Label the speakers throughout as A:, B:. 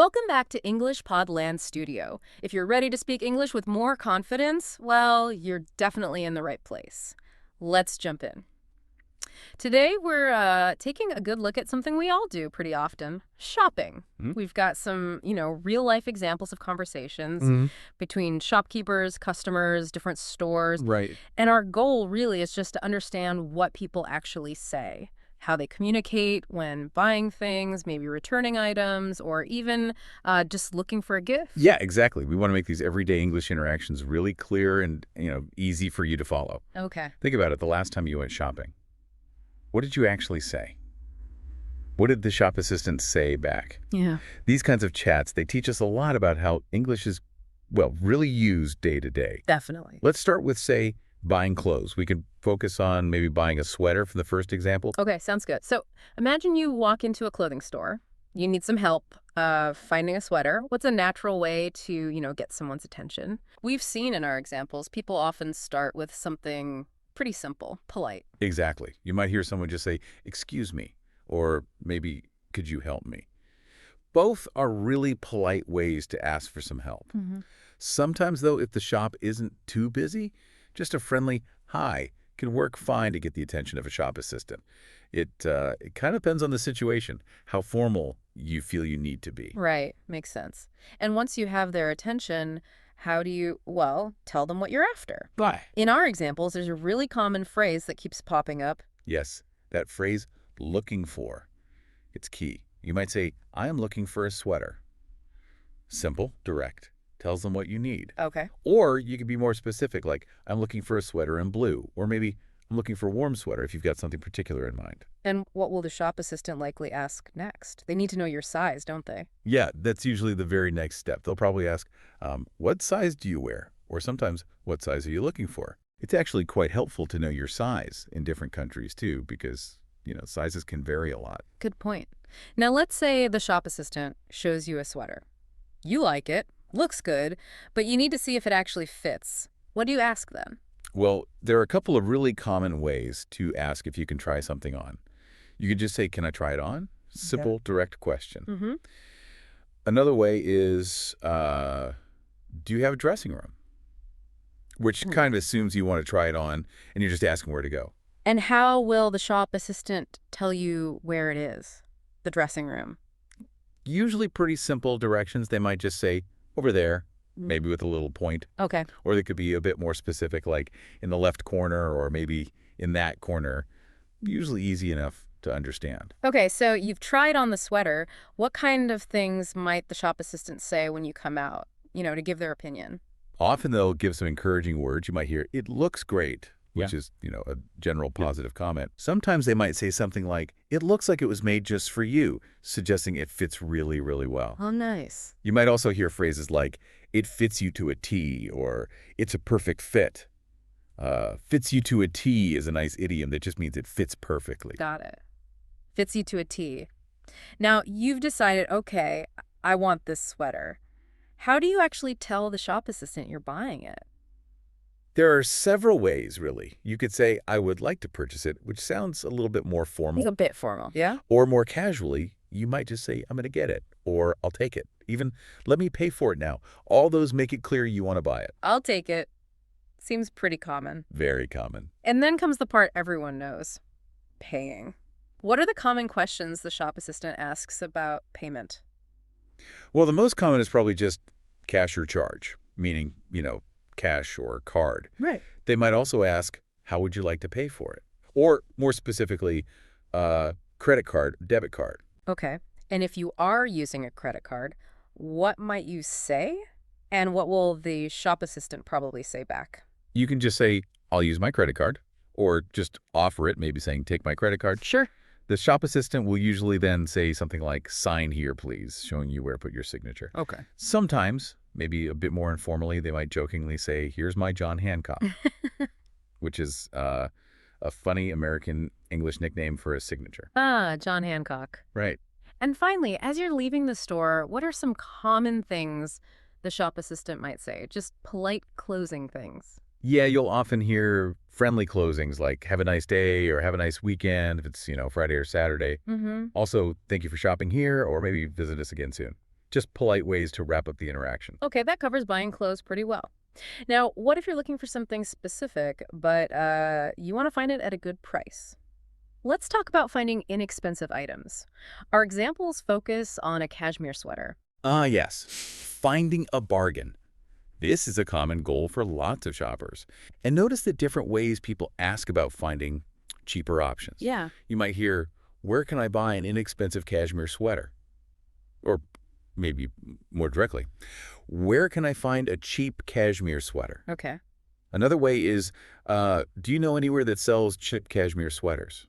A: Welcome back to English Podland Studio. If you're ready to speak English with more confidence, well, you're definitely in the right place. Let's jump in. Today, we're taking a good look at something we all do pretty often, shopping. We've got some, real-life examples of conversations between shopkeepers, customers, different stores.
B: Right.
A: And our goal really is just to understand what people actually say, how they communicate when buying things, maybe returning items, or even just looking for a gift.
B: Yeah, exactly. We want to make these everyday English interactions really clear and, easy for you to follow.
A: Okay.
B: Think about it. The last time you went shopping, what did you actually say? What did the shop assistant say back?
A: Yeah.
B: These kinds of chats, they teach us a lot about how English is, really used day to day.
A: Definitely.
B: Let's start with, say, buying clothes. We could focus on maybe buying a sweater for the first example.
A: Okay, sounds good. So imagine you walk into a clothing store. You need some help finding a sweater. What's a natural way to, get someone's attention? We've seen in our examples, people often start with something pretty simple, polite.
B: Exactly. You might hear someone just say, "Excuse me," or maybe, "Could you help me?" Both are really polite ways to ask for some help. Sometimes, though, if the shop isn't too busy, just a friendly "hi" can work fine to get the attention of a shop assistant. It kind of depends on the situation, how formal you feel you need to be.
A: Right, makes sense. And once you have their attention, how do you, tell them what you're after?
B: Bye.
A: In our examples, there's a really common phrase that keeps popping up.
B: Yes, that phrase, "looking for." It's key. You might say, "I am looking for a sweater." Simple, direct. Tells them what you need.
A: Okay.
B: Or you could be more specific, like, "I'm looking for a sweater in blue." Or maybe, "I'm looking for a warm sweater," if you've got something particular in mind.
A: And what will the shop assistant likely ask next? They need to know your size, don't they?
B: Yeah, that's usually the very next step. They'll probably ask, "What size do you wear?" Or sometimes, "What size are you looking for?" It's actually quite helpful to know your size in different countries, too, because, sizes can vary a lot.
A: Good point. Now, let's say the shop assistant shows you a sweater. You like it, looks good, but you need to see if it actually fits. What do you ask then?
B: Well, there are a couple of really common ways to ask if you can try something on. You could just say, "Can I try it on?" Simple, direct question. Another way is, "Do you have a dressing room?" Which kind of assumes you want to try it on, and you're just asking where to go.
A: And how will the shop assistant tell you where it is, the dressing room?
B: Usually pretty simple directions. They might just say, "Over there," maybe with a little point.
A: Okay.
B: Or they could be a bit more specific, like in the left corner or maybe in that corner. Usually easy enough to understand.
A: Okay, so you've tried on the sweater. What kind of things might the shop assistant say when you come out, to give their opinion?
B: Often they'll give some encouraging words. You might hear, "It looks great," which is, a general positive comment. Sometimes they might say something like, "It looks like it was made just for you," suggesting it fits really, really well.
A: Oh, nice.
B: You might also hear phrases like, "It fits you to a T," or "It's a perfect fit." Fits you to a T is a nice idiom that just means it fits perfectly.
A: Got it. Fits you to a T. Now, you've decided, okay, I want this sweater. How do you actually tell the shop assistant you're buying it?
B: There are several ways, really. You could say, "I would like to purchase it," which sounds a little bit more formal.
A: It's a bit formal, yeah?
B: Or more casually, you might just say, "I'm going to get it," or "I'll take it." Even, "Let me pay for it now." All those make it clear you want to buy it.
A: I'll take it. Seems pretty common.
B: Very common.
A: And then comes the part everyone knows, paying. What are the common questions the shop assistant asks about payment?
B: Well, the most common is probably just cash or charge, meaning, cash or card.
A: Right.
B: They might also ask, "How would you like to pay for it?" Or, more specifically, credit card, debit card.
A: Okay. And if you are using a credit card, what might you say? And what will the shop assistant probably say back?
B: You can just say, "I'll use my credit card," or just offer it, maybe saying, "Take my credit card."
A: Sure.
B: The shop assistant will usually then say something like, "Sign here, please," showing you where to put your signature.
A: Okay.
B: Sometimes, maybe a bit more informally, they might jokingly say, "Here's my John Hancock," which is a funny American English nickname for a signature.
A: Ah, John Hancock.
B: Right.
A: And finally, as you're leaving the store, what are some common things the shop assistant might say? Just polite closing things.
B: Yeah, you'll often hear friendly closings like "Have a nice day" or "Have a nice weekend" if it's, Friday or Saturday. Also, "Thank you for shopping here," or maybe "Visit us again soon." Just polite ways to wrap up the interaction.
A: Okay, that covers buying clothes pretty well. Now, what if you're looking for something specific, but you want to find it at a good price? Let's talk about finding inexpensive items. Our examples focus on a cashmere sweater.
B: Ah, yes. Finding a bargain. This is a common goal for lots of shoppers. And notice the different ways people ask about finding cheaper options.
A: Yeah.
B: You might hear, where can I buy an inexpensive cashmere sweater? Or maybe more directly, where can I find a cheap cashmere sweater?
A: Okay.
B: Another way is, do you know anywhere that sells cheap cashmere sweaters?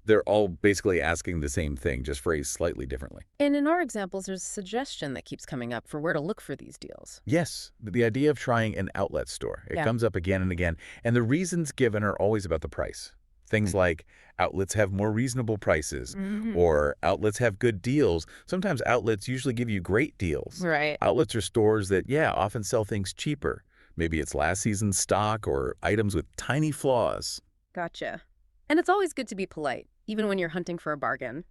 B: They're all basically asking the same thing, just phrased slightly differently.
A: And in our examples, there's a suggestion that keeps coming up for where to look for these deals.
B: Yes, the idea of trying an outlet store. It
A: Yeah.
B: comes up again and again, and the reasons given are always about the price. Things like outlets have more reasonable prices, or outlets have good deals. Sometimes outlets usually give you great deals.
A: Right.
B: Outlets are stores that, yeah, often sell things cheaper. Maybe it's last season's stock or items with tiny flaws.
A: Gotcha. And it's always good to be polite, even when you're hunting for a bargain.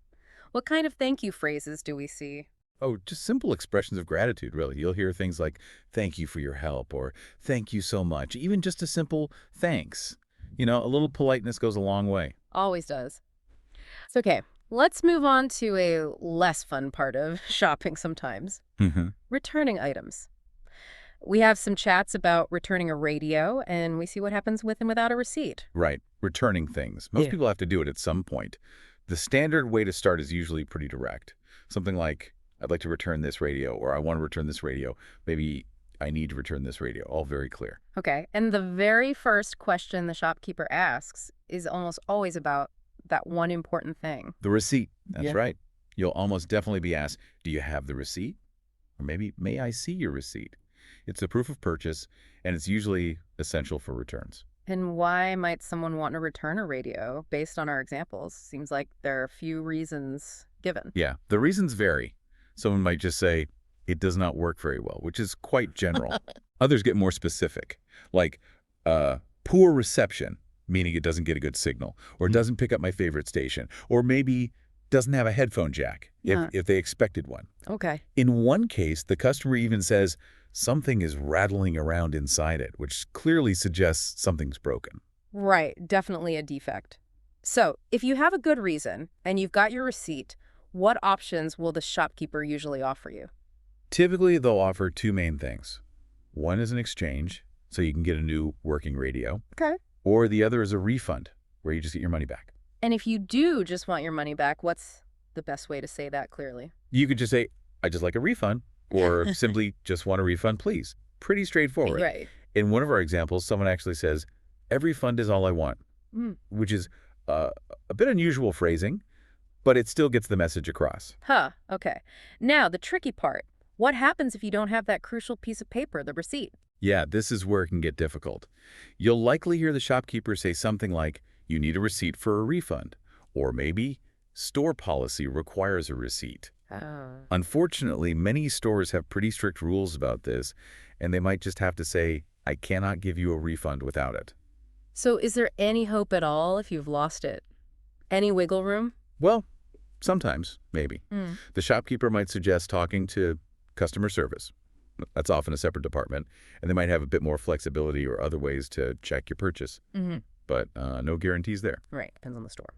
A: What kind of thank you phrases do we see?
B: Oh, just simple expressions of gratitude, really. You'll hear things like, thank you for your help, or thank you so much. Even just a simple thanks. You know, a little politeness goes a long way.
A: Always does. It's okay. Let's move on to a less fun part of shopping sometimes. Returning items. We have some chats about returning a radio, and we see what happens with and without a receipt.
B: Right. Returning things. Most
A: Yeah.
B: people have to do it at some point. The standard way to start is usually pretty direct. Something like, I'd like to return this radio, or I want to return this radio. Maybe I need to return this radio. All very clear.
A: Okay, and the very first question the shopkeeper asks is almost always about that one important thing.
B: The receipt. That's
A: Yeah.
B: right. You'll almost definitely be asked, do you have the receipt? Or maybe, may I see your receipt? It's a proof of purchase, and it's usually essential for returns.
A: And why might someone want to return a radio based on our examples? Seems like there are a few reasons given.
B: Yeah, the reasons vary. Someone might just say, it does not work very well, which is quite general. Others get more specific, like poor reception, meaning it doesn't get a good signal, or doesn't pick up my favorite station, or maybe doesn't have a headphone jack if they expected one.
A: Okay.
B: In one case, the customer even says something is rattling around inside it, which clearly suggests something's broken.
A: Right, definitely a defect. So, if you have a good reason and you've got your receipt, what options will the shopkeeper usually offer you?
B: Typically, they'll offer two main things. One is an exchange, so you can get a new working radio,
A: Okay.
B: or the other is a refund, where you just get your money back.
A: And if you do just want your money back, what's the best way to say that clearly?
B: You could just say, I just like a refund, or simply just want a refund, please. Pretty straightforward.
A: Right.
B: In one of our examples, someone actually says, every fund is all I want, which is a bit unusual phrasing, but it still gets the message across.
A: Huh, okay. Now, the tricky part. What happens if you don't have that crucial piece of paper, the receipt?
B: Yeah, this is where it can get difficult. You'll likely hear the shopkeeper say something like, you need a receipt for a refund, or maybe store policy requires a receipt.
A: Oh.
B: Unfortunately, many stores have pretty strict rules about this, and they might just have to say, I cannot give you a refund without it.
A: So is there any hope at all if you've lost it? Any wiggle room?
B: Well, sometimes, maybe. The shopkeeper might suggest talking to customer service. That's often a separate department, and they might have a bit more flexibility or other ways to check your purchase. But no guarantees there.
A: Right, depends on the store.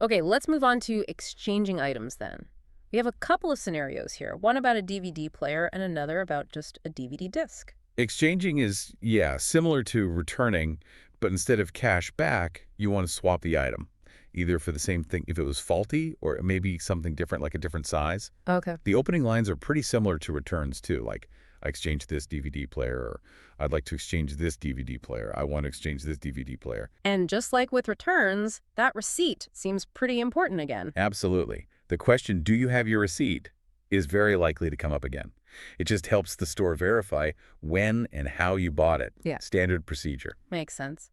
A: Okay, let's move on to exchanging items then. We have a couple of scenarios here, one about a DVD player and another about just a DVD disc.
B: Exchanging is, yeah, similar to returning, but instead of cash back, you want to swap the item, either for the same thing if it was faulty or maybe something different, like a different size.
A: Okay.
B: The opening lines are pretty similar to returns, too, like, I exchanged this DVD player, or I'd like to exchange this DVD player. I want to exchange this DVD player.
A: And just like with returns, that receipt seems pretty important again.
B: Absolutely. The question, do you have your receipt, is very likely to come up again. It just helps the store verify when and how you bought it.
A: Yeah.
B: Standard procedure.
A: Makes sense.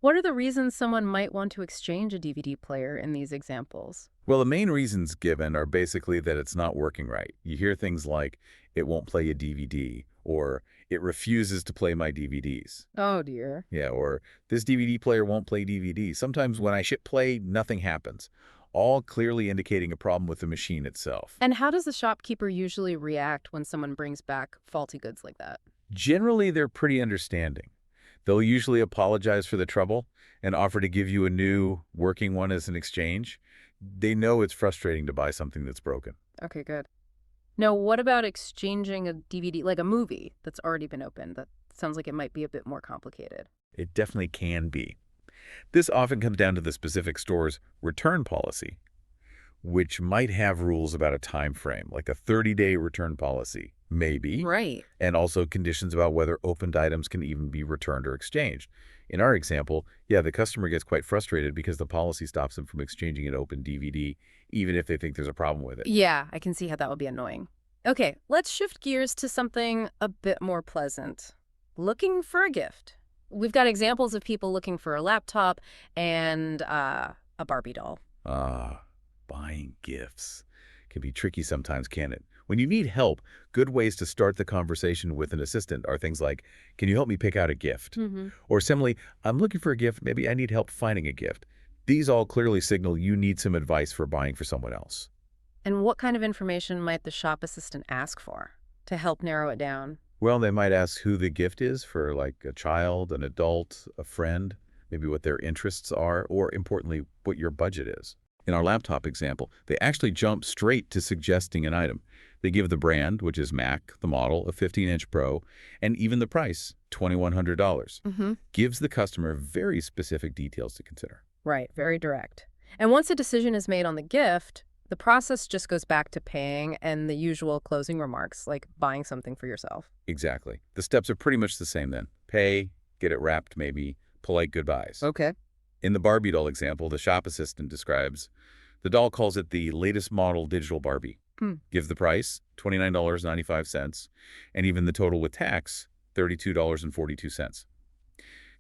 A: What are the reasons someone might want to exchange a DVD player in these examples?
B: Well, the main reasons given are basically that it's not working right. You hear things like, it won't play a DVD, or it refuses to play my DVDs.
A: Oh, dear.
B: Yeah, or this DVD player won't play DVDs. Sometimes when I hit play, nothing happens. all clearly indicating a problem with the machine itself.
A: And how does the shopkeeper usually react when someone brings back faulty goods like that?
B: Generally, they're pretty understanding. They'll usually apologize for the trouble and offer to give you a new working one as an exchange. They know it's frustrating to buy something that's broken.
A: Okay, good. Now, what about exchanging a DVD, like a movie that's already been opened? That sounds like it might be a bit more complicated.
B: It definitely can be. This often comes down to the specific store's return policy, which might have rules about a time frame, like a 30-day return policy, maybe,
A: Right.
B: and also conditions about whether opened items can even be returned or exchanged. In our example, yeah, the customer gets quite frustrated because the policy stops them from exchanging an open DVD, even if they think there's a problem with it.
A: Yeah, I can see how that would be annoying. Okay, let's shift gears to something a bit more pleasant. Looking for a gift. We've got examples of people looking for a laptop and a Barbie doll.
B: Buying gifts can be tricky sometimes, can't it? When you need help, good ways to start the conversation with an assistant are things like, can you help me pick out a gift? Or similarly, I'm looking for a gift, maybe I need help finding a gift. These all clearly signal you need some advice for buying for someone else.
A: And what kind of information might the shop assistant ask for to help narrow it down?
B: Well, they might ask who the gift is for, like a child, an adult, a friend, maybe what their interests are, or importantly, what your budget is. In our laptop example, they actually jump straight to suggesting an item. They give the brand, which is Mac, the model, a 15-inch Pro, and even the price, $2,100. Gives the customer very specific details to consider.
A: Right, very direct. And once a decision is made on the gift, the process just goes back to paying and the usual closing remarks, like buying something for yourself.
B: Exactly. The steps are pretty much the same then. Pay, get it wrapped maybe, polite goodbyes.
A: Okay.
B: In the Barbie doll example, the shop assistant describes, the doll calls it the latest model digital Barbie. Gives the price, $29.95, and even the total with tax, $32.42.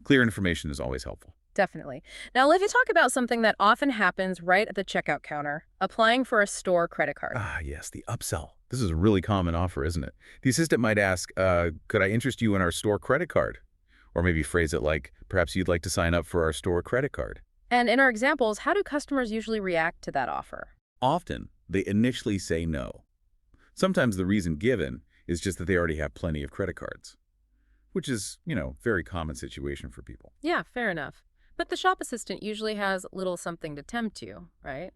B: Clear information is always helpful.
A: Definitely. Now, let me talk about something that often happens right at the checkout counter, applying for a store credit card.
B: Yes, the upsell. This is a really common offer, isn't it? The assistant might ask, could I interest you in our store credit card? Or maybe phrase it like, perhaps you'd like to sign up for our store credit card.
A: And in our examples, how do customers usually react to that offer?
B: Often, they initially say no. Sometimes the reason given is just that they already have plenty of credit cards, which is, very common situation for people.
A: Yeah, fair enough. But the shop assistant usually has a little something to tempt you, right?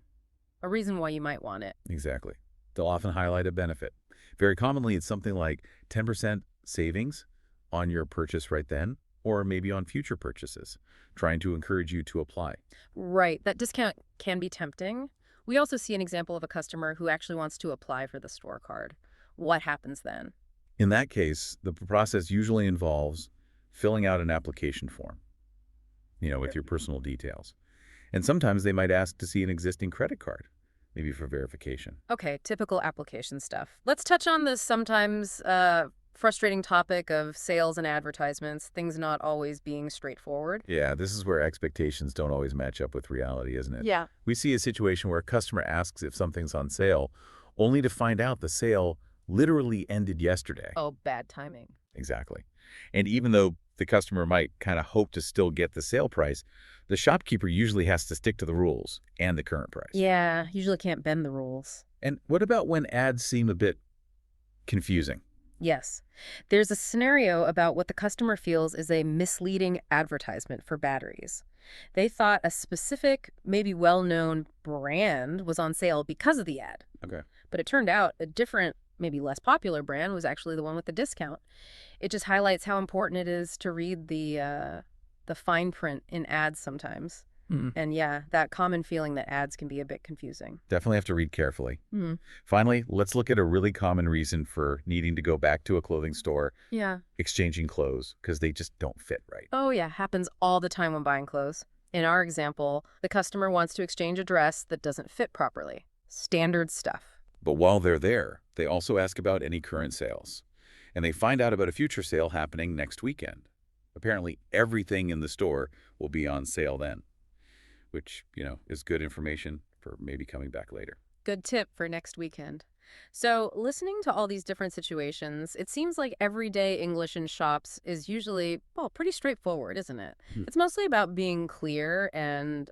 A: A reason why you might want it.
B: Exactly. They'll often highlight a benefit. Very commonly, it's something like 10% savings on your purchase right then, or maybe on future purchases, trying to encourage you to apply.
A: Right. That discount can be tempting. We also see an example of a customer who actually wants to apply for the store card. What happens then?
B: In that case, the process usually involves filling out an application form, with your personal details. And sometimes they might ask to see an existing credit card, maybe for verification.
A: Okay, typical application stuff. Let's touch on this sometimes frustrating topic of sales and advertisements, things not always being straightforward.
B: Yeah, this is where expectations don't always match up with reality, isn't it?
A: Yeah.
B: We see a situation where a customer asks if something's on sale, only to find out the sale literally ended yesterday.
A: Oh, bad timing.
B: Exactly. And even though the customer might kind of hope to still get the sale price, the shopkeeper usually has to stick to the rules and the current price.
A: Yeah, usually can't bend the rules.
B: And what about when ads seem a bit confusing?
A: Yes. There's a scenario about what the customer feels is a misleading advertisement for batteries. They thought a specific, maybe well-known brand was on sale because of the ad.
B: Okay.
A: But it turned out a different, maybe less popular brand was actually the one with the discount. It just highlights how important it is to read the fine print in ads sometimes. And yeah, that common feeling that ads can be a bit confusing.
B: Definitely have to read carefully. Finally, let's look at a really common reason for needing to go back to a clothing store, exchanging clothes, because they just don't fit right.
A: Oh yeah, happens all the time when buying clothes. In our example, the customer wants to exchange a dress that doesn't fit properly. Standard stuff.
B: But while they're there, they also ask about any current sales. And they find out about a future sale happening next weekend. Apparently, everything in the store will be on sale then, which, is good information for maybe coming back later.
A: Good tip for next weekend. So listening to all these different situations, it seems like everyday English in shops is usually, pretty straightforward, isn't it? It's mostly about being clear and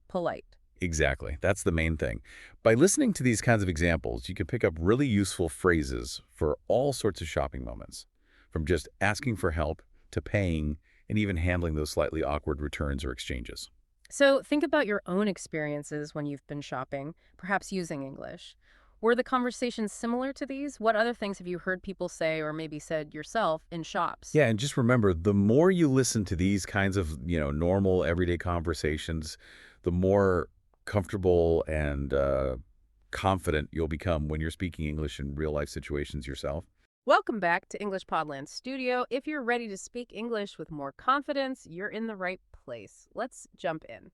A: polite.
B: Exactly. That's the main thing. By listening to these kinds of examples, you can pick up really useful phrases for all sorts of shopping moments, from just asking for help to paying and even handling those slightly awkward returns or exchanges.
A: So think about your own experiences when you've been shopping, perhaps using English. Were the conversations similar to these? What other things have you heard people say or maybe said yourself in shops?
B: Yeah, and just remember, the more you listen to these kinds of, normal everyday conversations, the more comfortable and confident you'll become when you're speaking English in real life situations yourself.
A: Welcome back to English Podland Studio. If you're ready to speak English with more confidence, you're in the right place. Let's jump in.